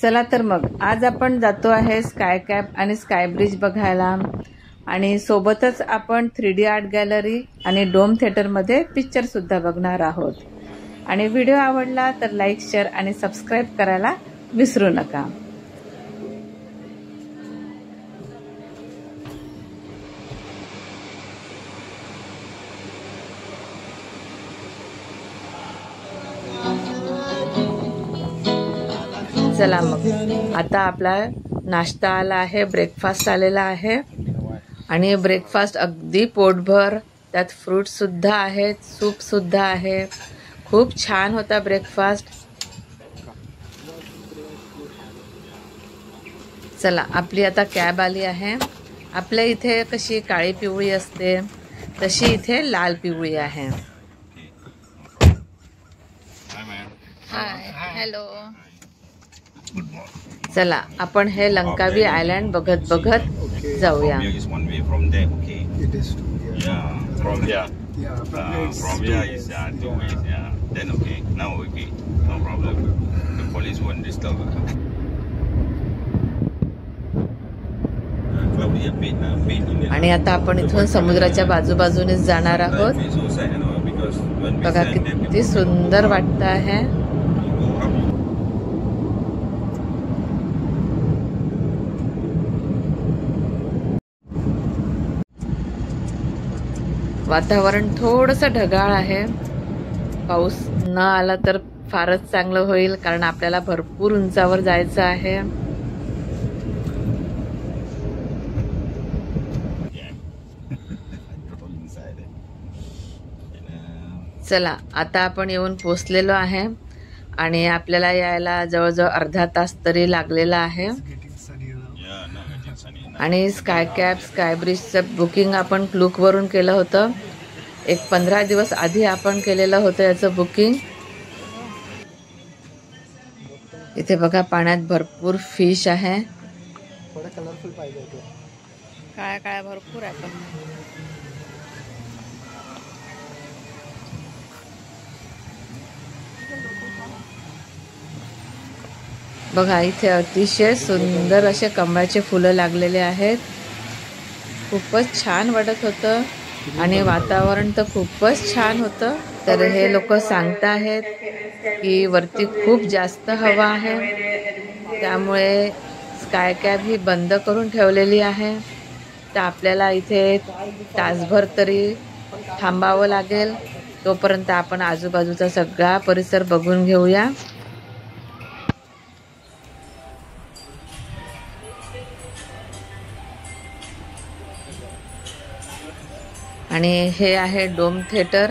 चला तर मग आज आपण जातो आहे स्काय कॅप आणि स्काय ब्रिज बघायला आणि सोबतच आपण 3D आर्ट गॅलरी आणि डोम थिएटरमध्ये पिक्चर सुद्धा बघणार आहोत। आणि व्हिडिओ आवडला तर लाईक, शेअर आणि सबस्क्राइब करायला विसरू नका। चला मग आता आपला नाश्ता आला आहे, ब्रेकफास्ट आलेला आहे आणि ब्रेकफास्ट अगदी पोटभर, त्यात फ्रूट सुद्धा आहेत, सूप सुद्धा आहे। खूप छान होता ब्रेकफास्ट। चला आपली आता कॅब आली आहे। आपल्या इथे कशी काळी पिवळी असते तशी इथे लाल पिवळी आहे। हाय, हॅलो। चला आपण हे लंकावी आयलँड बघत बघत जाऊया। आणि आता आपण इथून समुद्राच्या बाजूबाजूनेच जाणार आहोत। बघा किती सुंदर वाटतं आहे। वातावरण थोडंसं ढगाळ आहे। पाऊस न आला तर फारच चांगलं होईल, कारण आपल्याला भरपूर उंचावर जायचं आहे। चला आता आपण येऊन पोहोचलेलो आहे आणि आपल्याला यायला जवळजवळ अर्धा तास तरी लागलेला आहे। आणि स्काय कॅप स्काय ब्रिजचं बुकिंग आपण क्लूकवरून केलं होतं। एक 15 दिवस आधी आपण केलेलं होतं याचं बुकिंग। इथे बघा पाण्यात भरपूर फिश आहे। थोडा कलरफुल पाहिजे होतं। काळ्या काळ्या भरपूर आहे पण। बघा इथे अतिशय सुंदर असे कमळाचे फुलं लागलेले आहेत। खूपच छान वाटत होतं आणि वातावरण तर खूपच छान होतं। तर हे लोक सांगत आहेत की वरती खूप जास्त हवा आहे, त्यामुळे स्काय कॅब ही बंद करून ठेवलेली आहे। तर आपल्याला इथे तासभर तरी थांबावं लागेल। तोपर्यंत आपण आजूबाजूचा सगळा परिसर बघून घेऊया। आणि हे आहे डोम थिएटर,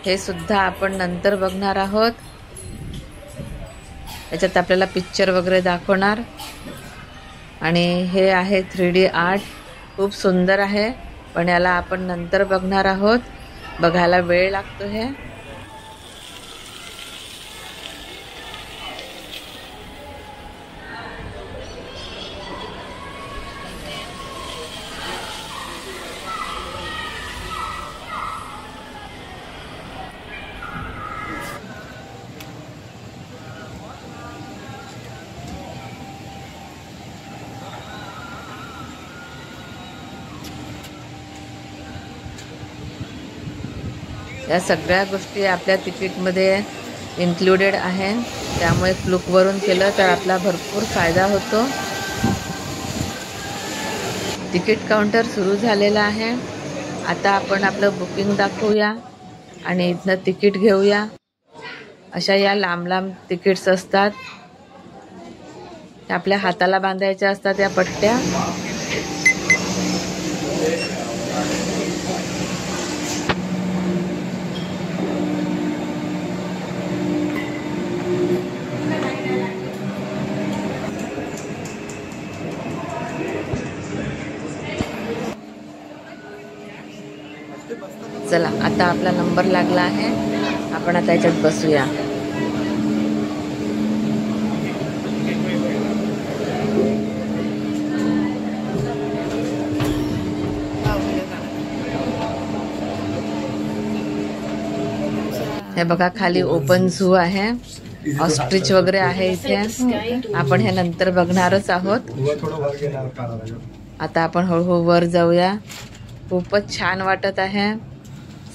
हे सुद्धा आपण नंतर बघणार आहोत। याच्यात आपल्याला पिक्चर वगैरे दाखवणार। आणि हे आहे 3D आर्ट, खूप सुंदर आहे, पण याला आपण नंतर बघणार आहोत। बघायला वेळ लागतो हे। या सगळ्या गोष्टी आपल्या तिकीटमध्ये इन्क्लुडेड आहे, त्यामुळे क्लूकवरून केलं तर आपला भरपूर फायदा होतो। तिकीट काउंटर सुरू झालेला आहे। आता आपण आपलं बुकिंग दाखवूया आणि इथनं तिकीट घेऊया। अशा या लांब लांब तिकीट्स असतात, आपल्या हाताला बांधायच्या असतात या पट्ट्या। चला आता आपला नंबर लागला आहे, आपण आता याच्यात बसूया। हे बघा खाली ओपन झू आहे ऑस्ट्रिच वगैरे आहे इथे. आपण हे नंतर बघणारच आहोत. आता आपण हळूहळू वर जाऊया. खूपच छान वाटत आहे,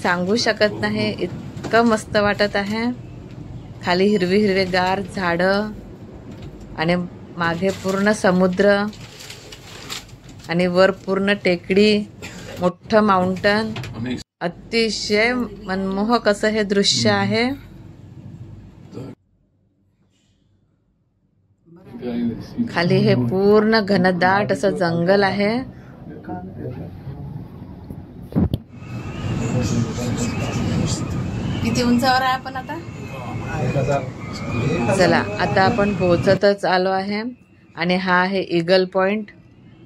सांगू शकत नाही, इतकं मस्त वाटत आहे. खाली हिरवी हिरवेगार झाडं आणि मागे पूर्ण समुद्र आणि वर पूर्ण टेकडी, मोठं माउंटन. अतिशय मनमोहक असं हे दृश्य आहे. खाली हे पूर्ण घनदाट असं जंगल आहे. किती उंचावर आहे आपण आता? चला आता आपण पोहोचतच आलो आहे आणि हा आहे ईगल पॉइंट.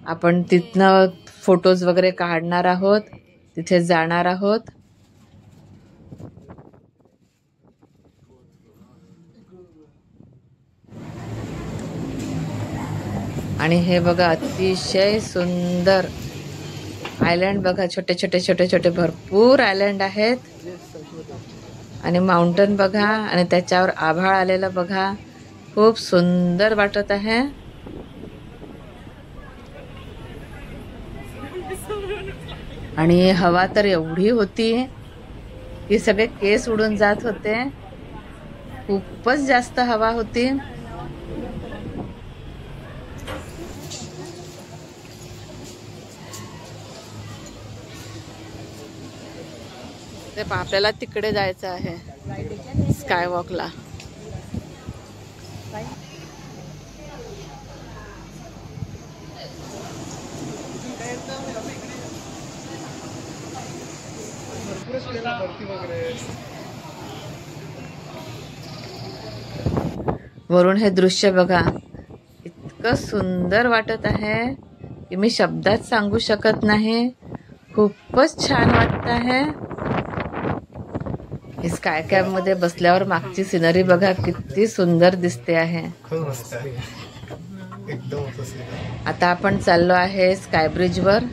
आपण तिथनं फोटोज वगैरे काढणार आहोत, तिथे जाणार आहोत. आणि हे बघा अतिशय सुंदर आयलँड बघा. छोटे छोटे छोटे छोटे भरपूर आयलँड आहेत. आणि माउंटन बघा आणि त्याच्यावर आभाळ आलेलं बघा. खूप सुंदर वाटत आहे. आणि हवा तर एवढी होती की सगळे केस उडून जात होते. खूपच जास्त हवा होती. ते आपल्याला तिकडे जायचं आहे स्काय वॉकला. वरून हे दृश्य बघा, इतकं सुंदर वाटत आहे की मी शब्दात सांगू शकत नाही. खूपच छान वाटत आहे. स्काय कॅब मध्ये बसल्यावर मागची सिनरी बघा किती सुंदर दिसते आहे. आता आपण चाललो आहे स्काय ब्रिज वर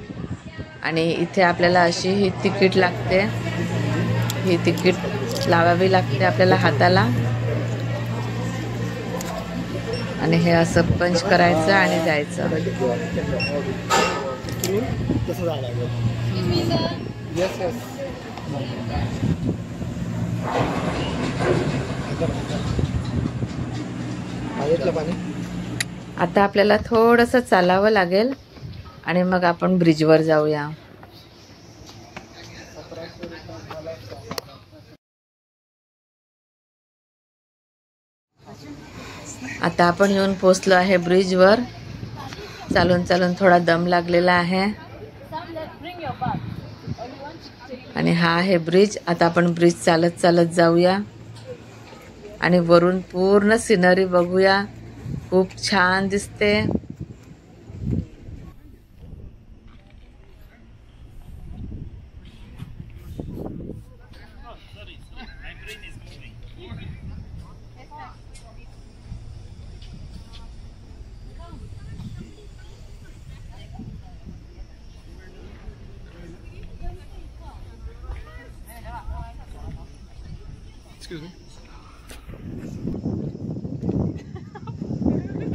आणि इथे आपल्याला अशी ही तिकीट लागते. ही तिकीट लावावी लागते आपल्याला हाताला आणि हे असं पंच करायचं आणि जायचं. आता आपल्याला थोडंसं चालावं लागेल आणि मग आपण ब्रिजवर जाऊया. आता आपण येऊन पोहोचलो आहे ब्रिजवर. चालून चालून थोडा दम लागलेला आहे आणि हा आहे ब्रिज. आता आपण ब्रिज चालत चालत जाऊया आणि वरून पूर्ण सिनरी बघूया. खूप छान दिसते.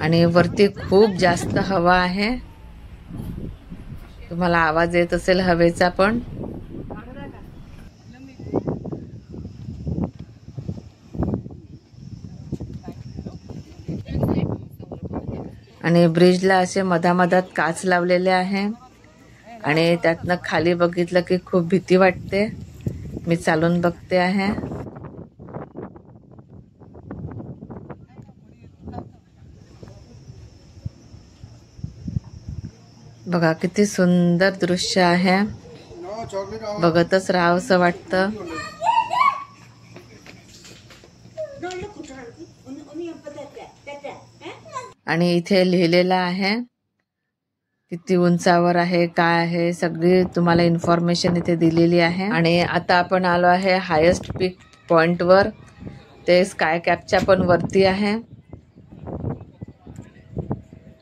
आणि वरती खूप जास्त हवा आहे. तुम्हाला आवाज येत असेल हवेचा पण. आणि ब्रिजला असे मधामधात काच लावलेले आहे आणि त्यातनं खाली बघितलं की खूप भीती वाटते. मी चालून बघते आहे. बघा किती सुंदर दृश्य आहे. बघतच राहावंसं वाटतं. आणि इथे लिहिलेलं आहे किती उंचावर आहे, काय आहे, सगळी तुम्हाला इन्फॉर्मेशन इथे दिलेली आहे. आणि आता आपण आलो आहे हायेस्ट पीक पॉइंट वर. ते स्काय कॅपच्या पण वरती आहे.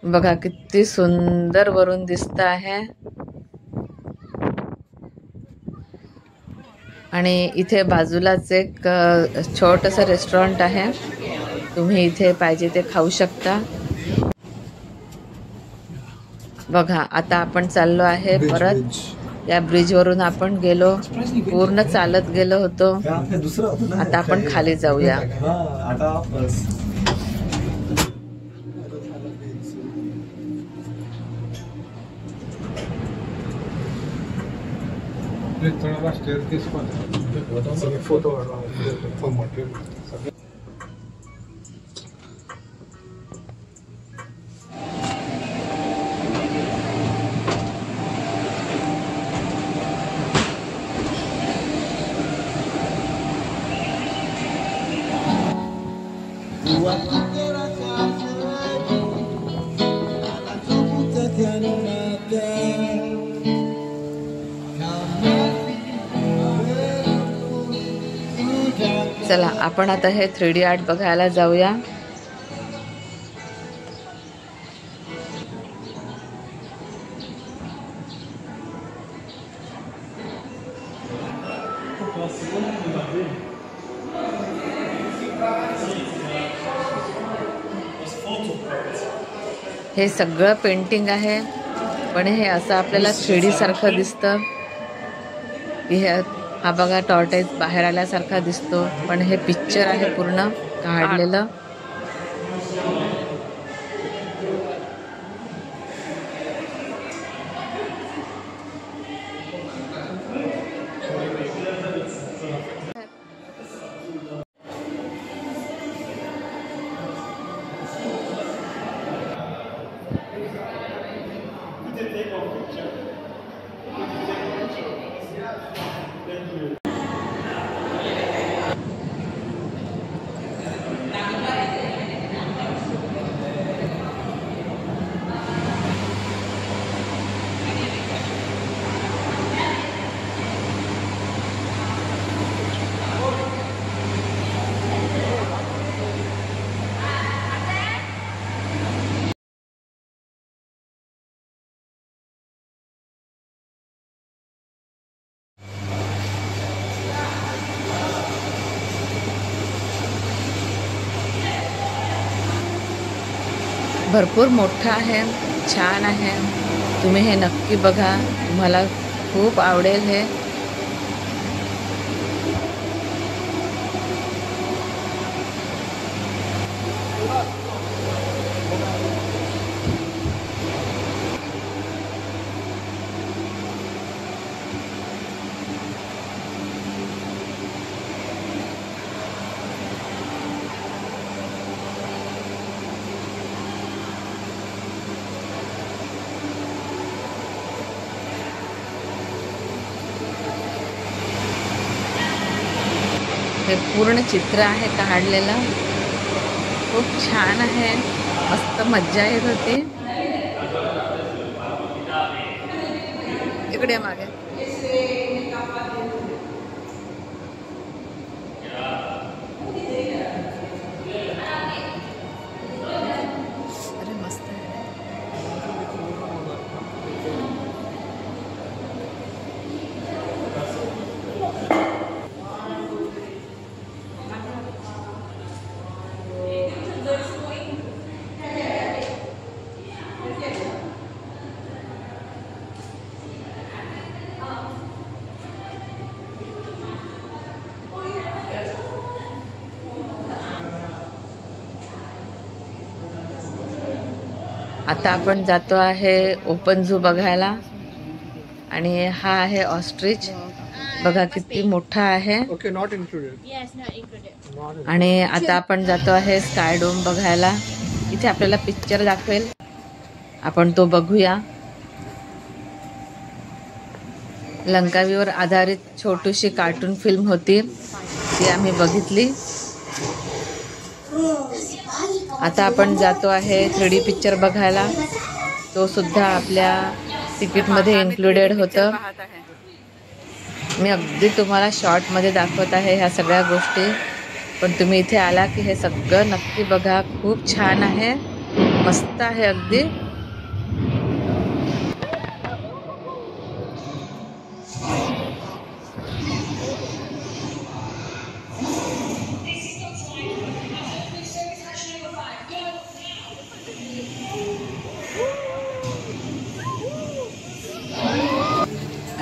बघा किती सुंदर वरून दिसत आहे. आणि इथे बाजूलाच एक छोटंसं रेस्टॉरंट आहे तुम्ही इथे पाहिजे ते खाऊ शकता. बघा आता आपण चाललो आहे परत. या ब्रिजवरून आपण गेलो, पूर्ण चालत गेलो होतो. आता आपण खाली जाऊया. फोटो चला आपण आता हे 3D आर्ट बघायला जाऊया. हे सगळं पेंटिंग आहे, पण हे असं आपल्याला 3D सारखं दिसतं. हा बघा टॉर्टाईज बाहेर आल्यासारखा दिसतो, पण हे पिक्चर आहे पूर्ण काढलेलं. भरपूर मोठं आहे, छान आहे. तुम्ही हे नक्की बघा, तुम्हाला खूप आवडेल हे. हे पूर्ण चित्र आहे काढलेलं, खूप छान आहे, मस्त मज्जा येत होती. इकडे मागे अरे मस्त आहे. आता आपण जातो आहे ओपन झू बघायला. आणि हा आहे ऑस्ट्रिच, बघा किती मोठा आहे. Okay, not included. आणि आता आपण जातो आहे स्काय डोम बघायला. इथे आपल्याला पिक्चर दाखवेल, आपण तो बघूया. लंकावीवर आधारित छोटीशी कार्टून फिल्म होती, ती आम्ही बघितली. आता आपण जातो आहे 3D पिक्चर बघायला. तो सुद्धा आपल्या तिकीटमध्ये इन्क्लुडेड होतं. मी अगदी तुम्हाला शॉर्टमध्ये दाखवत आहे ह्या सगळ्या गोष्टी, पण तुम्ही इथे आला की हे सगळं नक्की बघा. खूप छान आहे, मस्त आहे अगदी.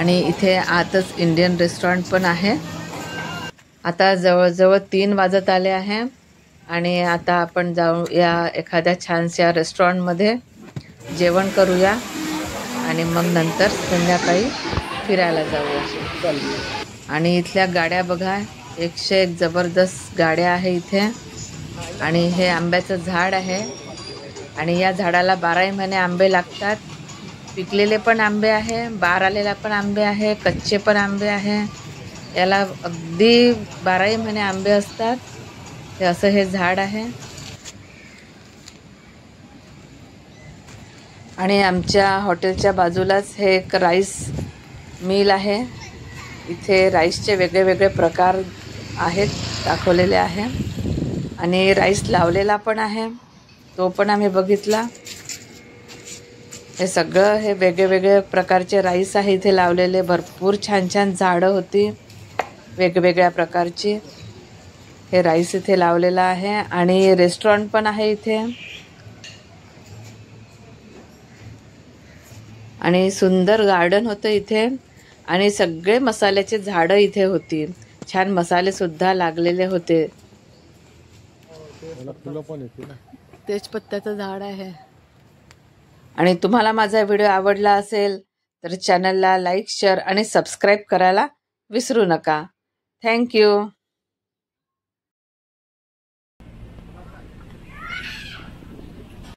आणि इथे आतच इंडियन रेस्टॉरंट पण आहे. आता जवळजवळ 3 वाजत आले आहे आणि आता आपण जाऊया एखाद्या छानशा रेस्टॉरंटमध्ये जेवण करूया आणि मग नंतर संध्याकाळी फिरायला जाऊया. आणि इथल्या गाड्या बघा, 101 जबरदस्त गाड्या आहे इथे. आणि हे आंब्याचं झाड आहे आणि या झाडाला 12 महिने आंबे लागतात. पिकलेले पण आंबे आहे, बार आलेला पण आंबे आहे, कच्चे पण आंबे आहे. याला अगदी 12 महिने आंबे असतात. हे असं हे झाड आहे. आणि आमच्या हॉटेलच्या बाजूलाच हे एक राईस मिल आहे. इथे राईसचे वेगळे वेगळे प्रकार आहेत दाखवलेले आहे आणि राईस लावलेला पण आहे, तो पण आम्ही बघितला. हे सगळं हे वेगळे वेगळे प्रकारचे राईस आहे इथे लावलेले. भरपूर छान छान झाडं होती वेगवेगळ्या प्रकारची. हे राईस इथे लावलेला आहे आणि रेस्टॉरंट पण आहे इथे. आणि सुंदर गार्डन होतं इथे आणि सगळे मसाल्याचे झाडं इथे होती. छान मसाले सुद्धा लागलेले होते. तेजपत्त्याचं झाड आहे. आणि तुम्हाला माझा व्हिडिओ आवडला असेल तर चॅनलला लाईक, शेअर आणि सबस्क्राईब करायला विसरू नका. थँक्यू.